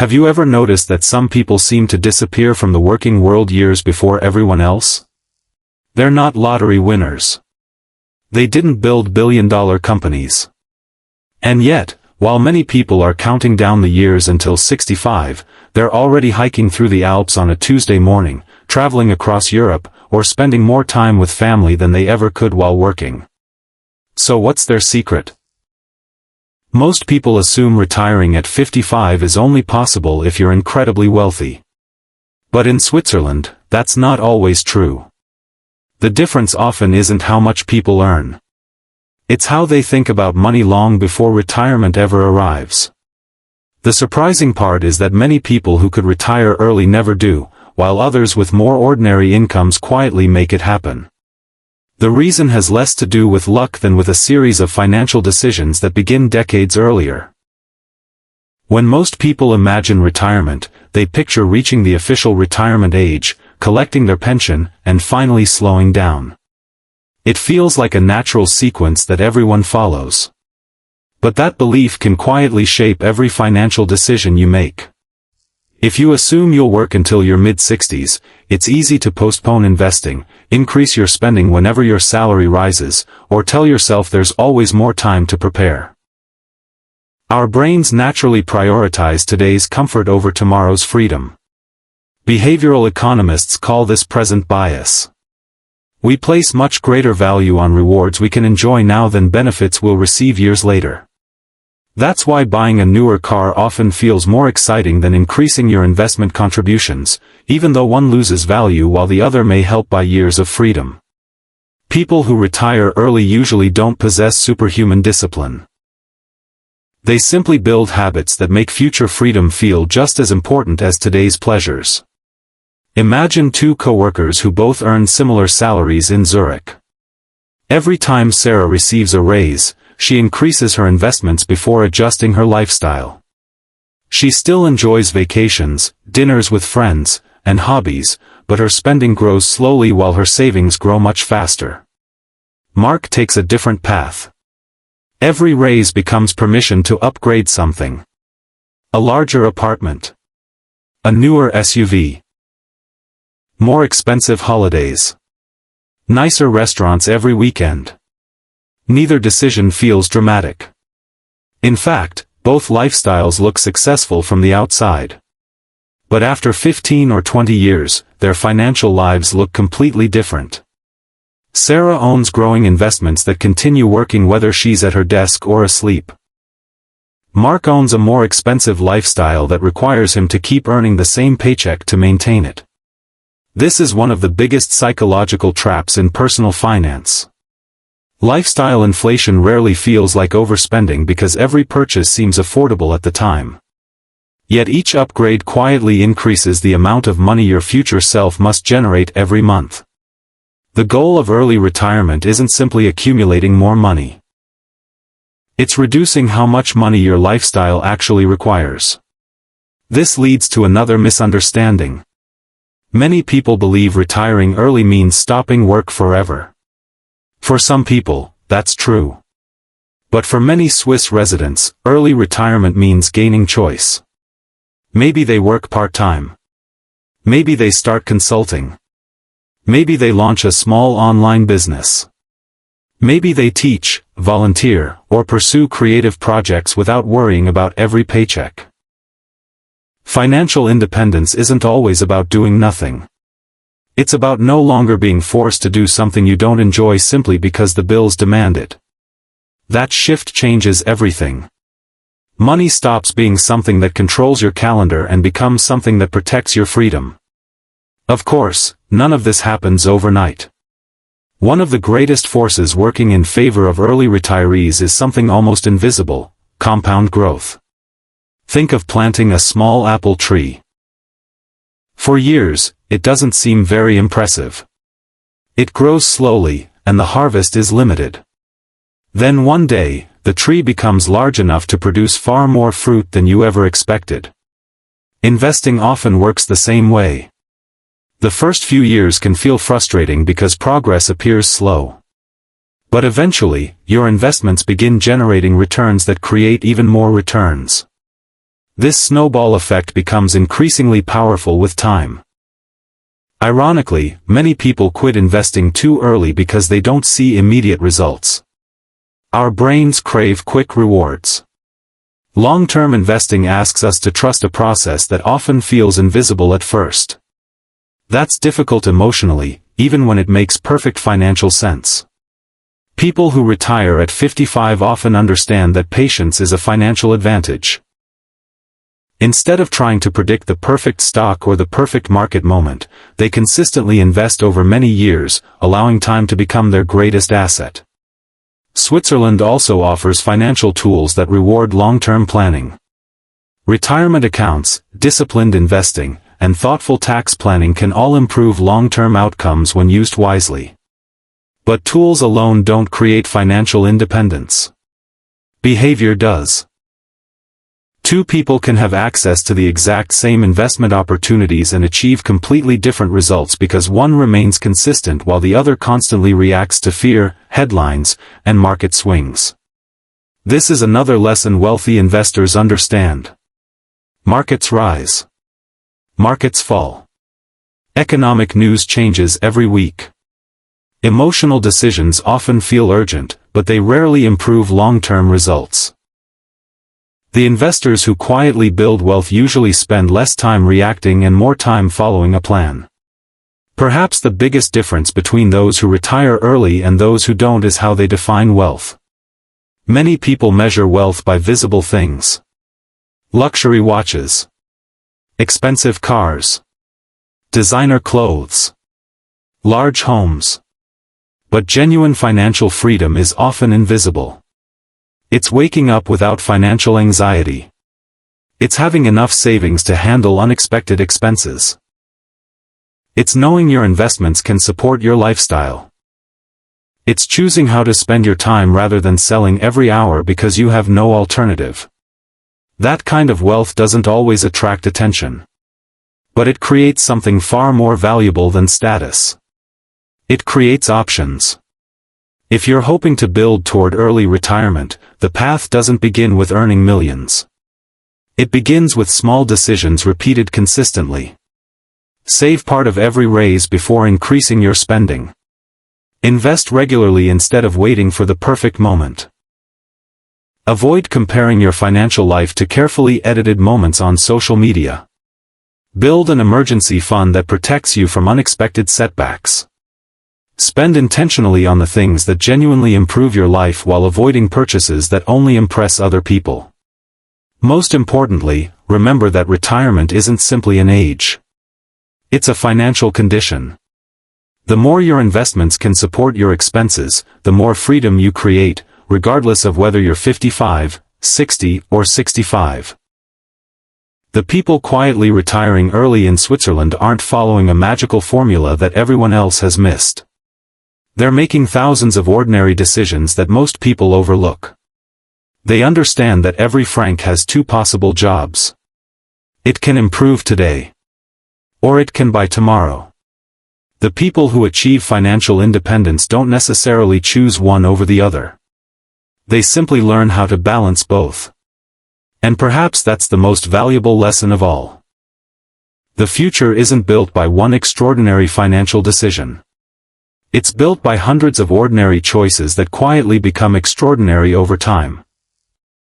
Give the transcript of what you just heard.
Have you ever noticed that some people seem to disappear from the working world years before everyone else? They're not lottery winners. They didn't build billion-dollar companies. And yet, while many people are counting down the years until 65, they're already hiking through the Alps on a Tuesday morning, traveling across Europe, or spending more time with family than they ever could while working. So what's their secret? Most people assume retiring at 55 is only possible if you're incredibly wealthy. But in Switzerland, that's not always true. The difference often isn't how much people earn. It's how they think about money long before retirement ever arrives. The surprising part is that many people who could retire early never do, while others with more ordinary incomes quietly make it happen. The reason has less to do with luck than with a series of financial decisions that begin decades earlier. When most people imagine retirement, they picture reaching the official retirement age, collecting their pension, and finally slowing down. It feels like a natural sequence that everyone follows. But that belief can quietly shape every financial decision you make. If you assume you'll work until your mid-60s, it's easy to postpone investing, increase your spending whenever your salary rises, or tell yourself there's always more time to prepare. Our brains naturally prioritize today's comfort over tomorrow's freedom. Behavioral economists call this present bias. We place much greater value on rewards we can enjoy now than benefits we'll receive years later. That's why buying a newer car often feels more exciting than increasing your investment contributions, even though one loses value while the other may help buy years of freedom. People who retire early usually don't possess superhuman discipline. They simply build habits that make future freedom feel just as important as today's pleasures. Imagine two co-workers who both earn similar salaries in Zurich. Every time Sarah receives a raise, she increases her investments before adjusting her lifestyle. She still enjoys vacations, dinners with friends, and hobbies, but her spending grows slowly while her savings grow much faster. Mark takes a different path. Every raise becomes permission to upgrade something. A larger apartment. A newer SUV. More expensive holidays. Nicer restaurants every weekend. Neither decision feels dramatic. In fact, both lifestyles look successful from the outside. But after 15 or 20 years, their financial lives look completely different. Sarah owns growing investments that continue working whether she's at her desk or asleep. Mark owns a more expensive lifestyle that requires him to keep earning the same paycheck to maintain it. This is one of the biggest psychological traps in personal finance. Lifestyle inflation rarely feels like overspending because every purchase seems affordable at the time. Yet each upgrade quietly increases the amount of money your future self must generate every month. The goal of early retirement isn't simply accumulating more money. It's reducing how much money your lifestyle actually requires. This leads to another misunderstanding. Many people believe retiring early means stopping work forever. For some people, that's true. But for many Swiss residents, early retirement means gaining choice. Maybe they work part-time. Maybe they start consulting. Maybe they launch a small online business. Maybe they teach, volunteer, or pursue creative projects without worrying about every paycheck. Financial independence isn't always about doing nothing. It's about no longer being forced to do something you don't enjoy simply because the bills demand it. That shift changes everything. Money stops being something that controls your calendar and becomes something that protects your freedom. Of course, none of this happens overnight. One of the greatest forces working in favor of early retirees is something almost invisible: compound growth. Think of planting a small apple tree. For years, it doesn't seem very impressive. It grows slowly, and the harvest is limited. Then one day, the tree becomes large enough to produce far more fruit than you ever expected. Investing often works the same way. The first few years can feel frustrating because progress appears slow. But eventually, your investments begin generating returns that create even more returns. This snowball effect becomes increasingly powerful with time. Ironically, many people quit investing too early because they don't see immediate results. Our brains crave quick rewards. Long-term investing asks us to trust a process that often feels invisible at first. That's difficult emotionally, even when it makes perfect financial sense. People who retire at 55 often understand that patience is a financial advantage. Instead of trying to predict the perfect stock or the perfect market moment, they consistently invest over many years, allowing time to become their greatest asset. Switzerland also offers financial tools that reward long-term planning. Retirement accounts, disciplined investing, and thoughtful tax planning can all improve long-term outcomes when used wisely. But tools alone don't create financial independence. Behavior does. Two people can have access to the exact same investment opportunities and achieve completely different results because one remains consistent while the other constantly reacts to fear, headlines, and market swings. This is another lesson wealthy investors understand. Markets rise. Markets fall. Economic news changes every week. Emotional decisions often feel urgent, but they rarely improve long-term results. The investors who quietly build wealth usually spend less time reacting and more time following a plan. Perhaps the biggest difference between those who retire early and those who don't is how they define wealth. Many people measure wealth by visible things. Luxury watches. Expensive cars. Designer clothes. Large homes. But genuine financial freedom is often invisible. It's waking up without financial anxiety. It's having enough savings to handle unexpected expenses. It's knowing your investments can support your lifestyle. It's choosing how to spend your time rather than selling every hour because you have no alternative. That kind of wealth doesn't always attract attention. But it creates something far more valuable than status. It creates options. If you're hoping to build toward early retirement, the path doesn't begin with earning millions. It begins with small decisions repeated consistently. Save part of every raise before increasing your spending. Invest regularly instead of waiting for the perfect moment. Avoid comparing your financial life to carefully edited moments on social media. Build an emergency fund that protects you from unexpected setbacks. Spend intentionally on the things that genuinely improve your life while avoiding purchases that only impress other people. Most importantly, remember that retirement isn't simply an age. It's a financial condition. The more your investments can support your expenses, the more freedom you create, regardless of whether you're 55, 60, or 65. The people quietly retiring early in Switzerland aren't following a magical formula that everyone else has missed. They're making thousands of ordinary decisions that most people overlook. They understand that every franc has two possible jobs. It can improve today. Or it can by tomorrow. The people who achieve financial independence don't necessarily choose one over the other. They simply learn how to balance both. And perhaps that's the most valuable lesson of all. The future isn't built by one extraordinary financial decision. It's built by hundreds of ordinary choices that quietly become extraordinary over time.